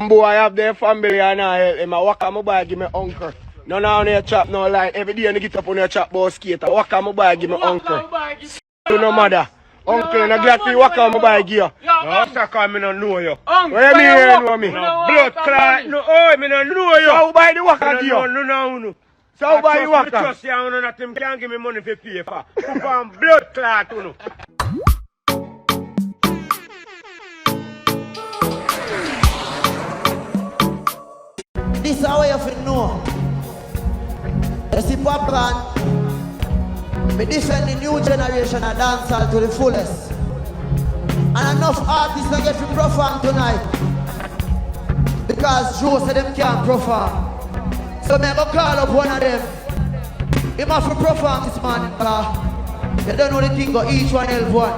Boy, I have their family and I help him. I walk on my boy, give me uncle. No, now on your chop, no line. Every day I get up on your chop, boy, skater. Walk on my boy, give me uncle. You no mother. Uncle, I'm glad for you walk on my boy, give you. No, after come, I don't know you. What you mean you know me? Blood clot. No, oh, I don't know you. So how buy the walk on you? No. So how buy the walk on? I trust you, I know that him can't give me money for paper. Put on blood clot, you know. This is how you have to know. You see, Paplan, we defend the new generation of dancehall to the fullest. And enough artists don't get to perform tonight. Because Joe said them can't perform. So me go call up one of them. He must perform this man. They don't know the thing, but each one help one.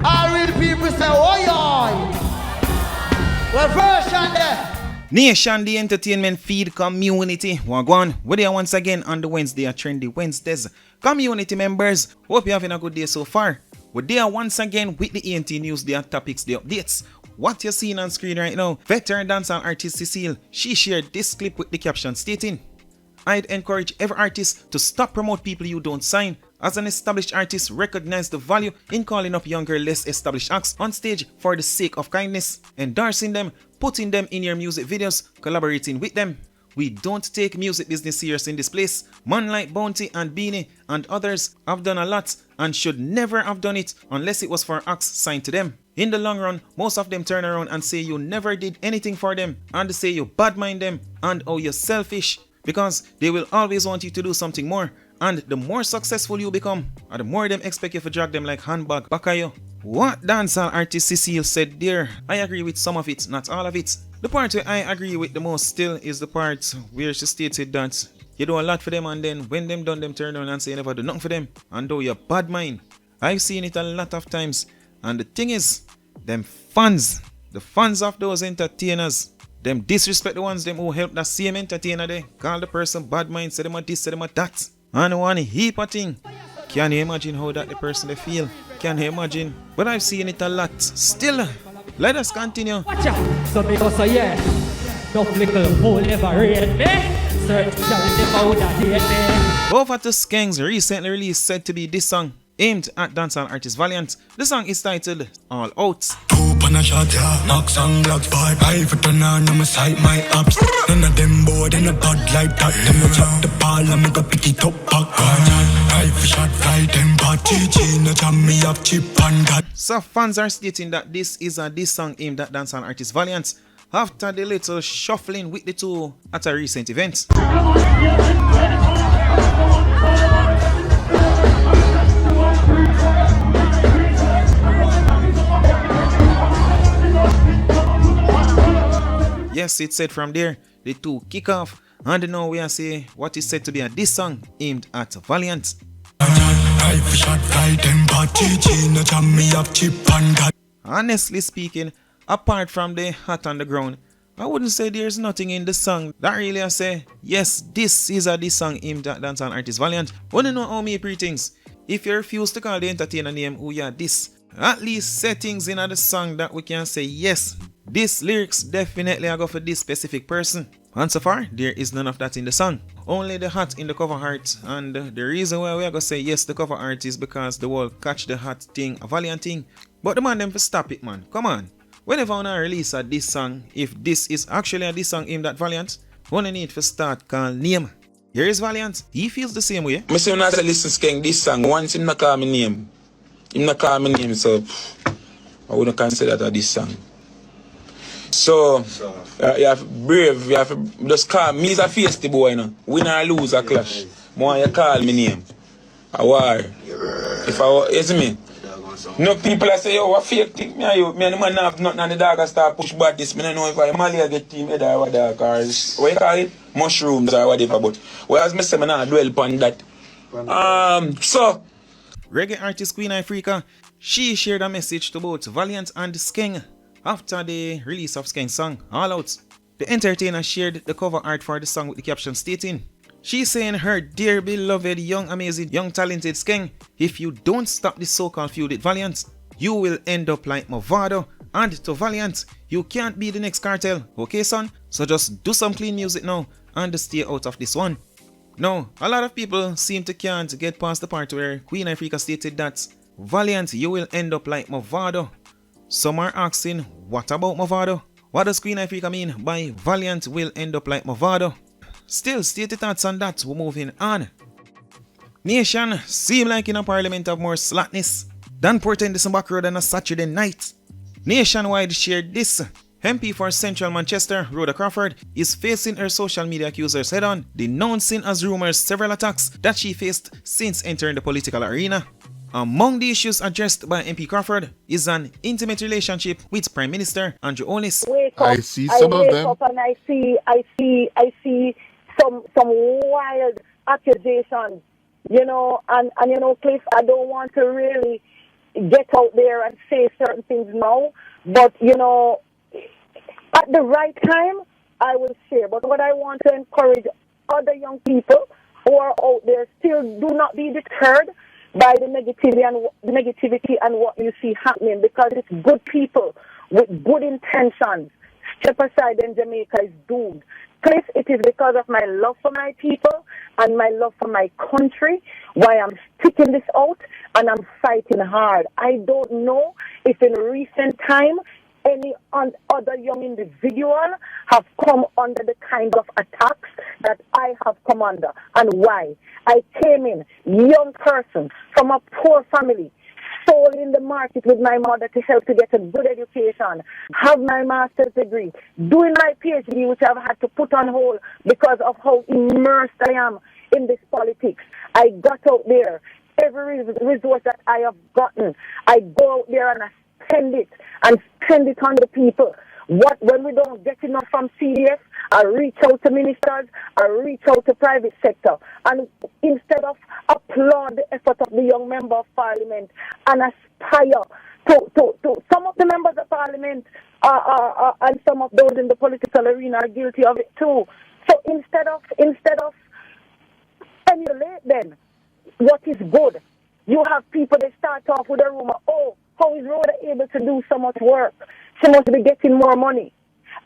All real people say, oh yeah. What version there? Nation, the entertainment feed community. Wagwan, we're there once again on the Wednesday at Trendy Wednesdays. Community members, hope you're having a good day so far. We're there once again with the ENT news, the topics, the updates. What you're seeing on screen right now, veteran dancehall artist Cecile, she shared this clip with the caption stating, I'd encourage every artist to stop promote people you don't sign. As an established artist, recognize the value in calling up younger, less established acts on stage for the sake of kindness, endorsing them, putting them in your music videos, collaborating with them. We don't take music business serious in this place. Man like Bounty and Beanie and others have done a lot and should never have done it unless it was for acts signed to them. In the long run, most of them turn around and say you never did anything for them and say you bad mind them and oh you're selfish because they will always want you to do something more. And the more successful you become, and the more them expect you to drag them like handbag back at you. What dancehall artist Cecile said there, I agree with some of it, not all of it. The part where I agree with the most still is the part where she stated that you do a lot for them and then when them done, them turn around and say you never do nothing for them and though you're bad mind. I've seen it a lot of times and the thing is, them fans, the fans of those entertainers, them disrespect the ones them who help that same entertainer there, call the person bad mind, say them a this, say them a that. And one heap of thing. Can you imagine how that the person they feel? Can you imagine? But I've seen it a lot. Still, let us continue. Watch out. So because yeah, no little fool ever read me. Search challenge never would have hate me. Over to Skanks recently released said to be this song aimed at dancehall artist Valiant. The song is titled All Out. A shot, yeah. Knocks on blocks, boy. I for turn on, I'ma sight my ups. None of them bored in a bud like that. Them no chop the ball, I'ma go pick it up back. I for shot, fly them party. No jam me up chip and that. So fans are stating that this is a diss song aimed at dancehall artist Valiant after the little shuffling with the two at a recent event. Yes, it said from there, the two kick off, and now we are saying what is said to be a diss song aimed at Valiant. Honestly speaking, apart from the hat on the ground, I wouldn't say there's nothing in the song that really I say, yes, this is a diss song aimed at dancehall artist Valiant. Wanna know how me pre-things? If you refuse to call the entertainer name who you are this, at least settings in the song that we can say yes, this lyrics definitely are go for this specific person. And so far, there is none of that in the song. Only the hat in the cover art. And the reason why we are going to say yes, the cover art is because the whole catch the hat thing, a Valiant thing. But the man them for stop it, man. Come on. Whenever I release a this song, if this is actually a this song aimed at Valiant, we need to start call name. Here is Valiant. He feels the same way. I say when I say listen Skank this song, once him not call me name. Him not call me name, so I wouldn't consider that this song. So, you have to brave, you have to just call me. He's a feisty boy, you know. Win or lose a clash. More you call me name. A war. If I, you see me? No people I say, yo, what fake thing? Me and the man have nothing and the dog start push back this. Me don't know if I Malia get team head or what that, or what you call it? Mushrooms or whatever, but whereas me say me not dwell upon that. So reggae artist Queen Ifrica, she shared a message to both Valiant and Skank after the release of Skank's song, All Out. The entertainer shared the cover art for the song with the caption stating, she's saying her dear beloved, young, amazing, young, talented Skank, if you don't stop this so-called feud with Valiant, you will end up like Mavado And to Valiant, you can't be the next cartel, okay son? So just do some clean music now and stay out of this one. Now, a lot of people seem to can't get past the part where Queen Ifrica stated that Valiant, you will end up like Mavado. Some are asking, what about Mavado? What does Queen Ifrica mean by Valiant will end up like Mavado? Still, state your thoughts on that, we're moving on. Nation, seem like in a parliament of more slackness than porting this back road on a Saturday night. Nationwide shared this. MP for Central Manchester, Rhoda Crawford, is facing her social media accusers head-on, denouncing as rumors several attacks that she faced since entering the political arena. Among the issues addressed by MP Crawford is an intimate relationship with Prime Minister Andrew Onis. I see some of them. And I see some wild accusations, you know, and you know, Cliff, I don't want to really get out there and say certain things now, but you know, at the right time, I will share. But what I want to encourage other young people who are out there, still do not be deterred by the negativity and what you see happening, because it's good people with good intentions. Step aside and Jamaica is doomed. Cliff, it is because of my love for my people and my love for my country why I'm sticking this out and I'm fighting hard. I don't know if in recent time any other young individual have come under the kind of attacks that I have come under. And why? I came in, young person, from a poor family, sold in the market with my mother to help to get a good education, have my master's degree, doing my PhD, which I've had to put on hold because of how immersed I am in this politics. I got out there. Every resource that I have gotten, I go out there and I spend it on the people. When we don't get enough from CDF, I reach out to ministers, I reach out to private sector, and instead of applaud the effort of the young member of parliament and aspire to some of the members of parliament and some of those in the political arena are guilty of it too. So instead of emulate then what is good, you have people that start off with a rumor, oh, how is Rhoda able to do so much work? She must be getting more money.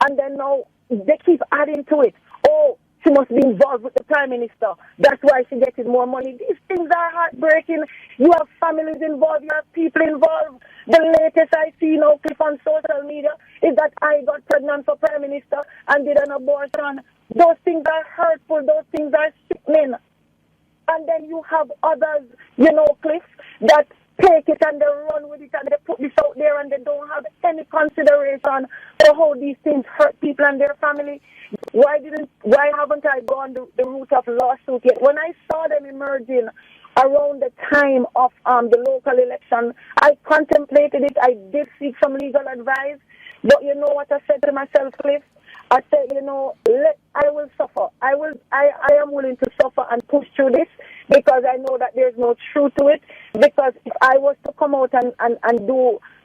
And then now they keep adding to it. Oh, she must be involved with the Prime Minister. That's why she's getting more money. These things are heartbreaking. You have families involved. You have people involved. The latest I see now, Cliff, on social media is that I got pregnant for Prime Minister and did an abortion. Those things are hurtful. Those things are sickening. And then you have others, you know, Cliff, that take it and they run with it and they put this out there and they don't have any consideration for how these things hurt people and their family. Why haven't I gone the route of lawsuit yet? When I saw them emerging around the time of the local election, I contemplated it. I did seek some legal advice. But you know what I said to myself, Cliff? I said, you know, I will suffer. I am willing to suffer and push through this because I know that there's no truth to it. Because if I was to come out and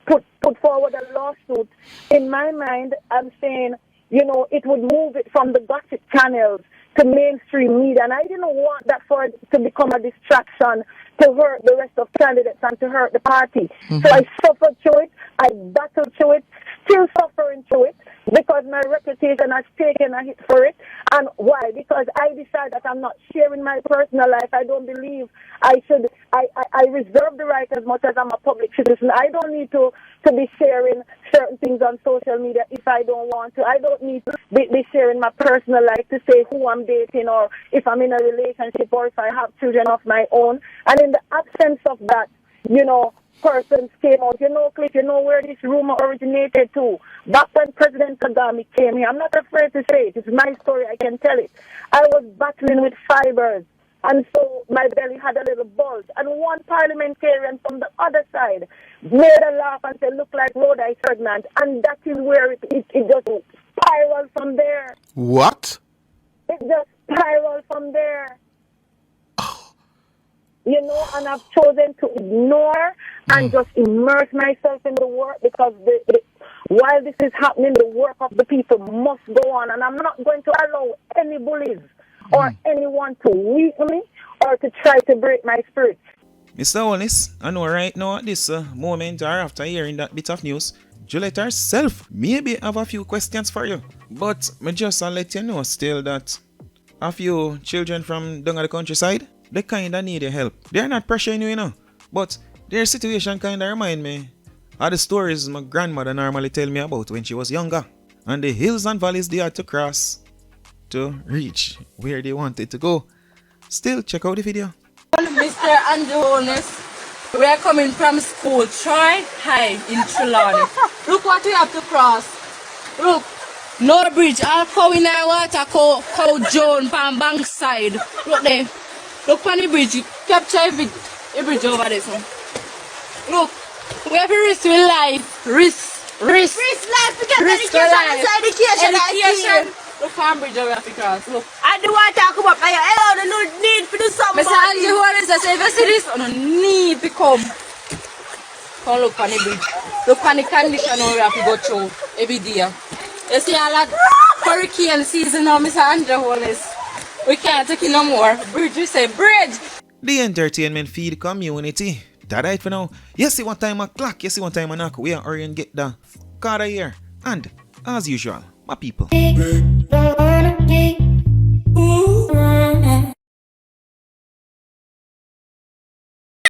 put forward a lawsuit, in my mind, I'm saying, you know, it would move it from the gossip channels to mainstream media. And I didn't want that for it to become a distraction to hurt the rest of candidates and to hurt the party. Mm-hmm. So I suffered through it. I battled through it, still suffering through it, because my reputation has taken a hit for it. And why? Because I decide that I'm not sharing my personal life. I don't believe I should. I reserve the right as much as I'm a public citizen. I don't need to be sharing certain things on social media if I don't want to. I don't need to be sharing my personal life to say who I'm dating or if I'm in a relationship or if I have children of my own. And in the absence of that, you know, persons came out. You know, Cliff, you know where this rumor originated to? Back when President Kagame came here. I'm not afraid to say it. It's my story. I can tell it. I was battling with fibers. And so my belly had a little bulge. And one parliamentarian from the other side made a laugh and said, look like Rhoda is pregnant. And that is where it just spiraled from there. What? It just spiraled from there. You know, and I've chosen to ignore and just immerse myself in the work because while this is happening, the work of the people must go on. And I'm not going to allow any bullies or anyone to weaken me or to try to break my spirit. Mr. Hollis, I know right now at this moment or after hearing that bit of news, Juliet herself maybe have a few questions for you. But me just let you know still that a few children from down at the countryside, they kinda need your help. They're not pressuring you, you know, but their situation kinda remind me of the stories my grandmother normally tell me about when she was younger, and the hills and valleys they had to cross to reach where they wanted to go. Still, check out the video. Mr. Andrew Holness, we are coming from school, Troy High in Trelawney. Look what we have to cross. Look, no bridge, all cow in our water, cow Joan from bank side. Look there. Look on the bridge, you capture every bridge over there. So. Look, we have to risk with life. Risk life to get risk education. Look on bridge over the cross. Look. I do want to talk about my hello, no need to do something. Mr. Andrew Holness, I say, if you see this, no need to come. Come look on the bridge. Look on the condition we have to go through every day. You see all that hurricane season now, Mr. Andrew Holness. We can't take it no more. Bridge, we say bridge. The entertainment feed community. That right for now. You see what time o'clock, you see what time o'clock. We are hurrying get the car here. And as usual, my people.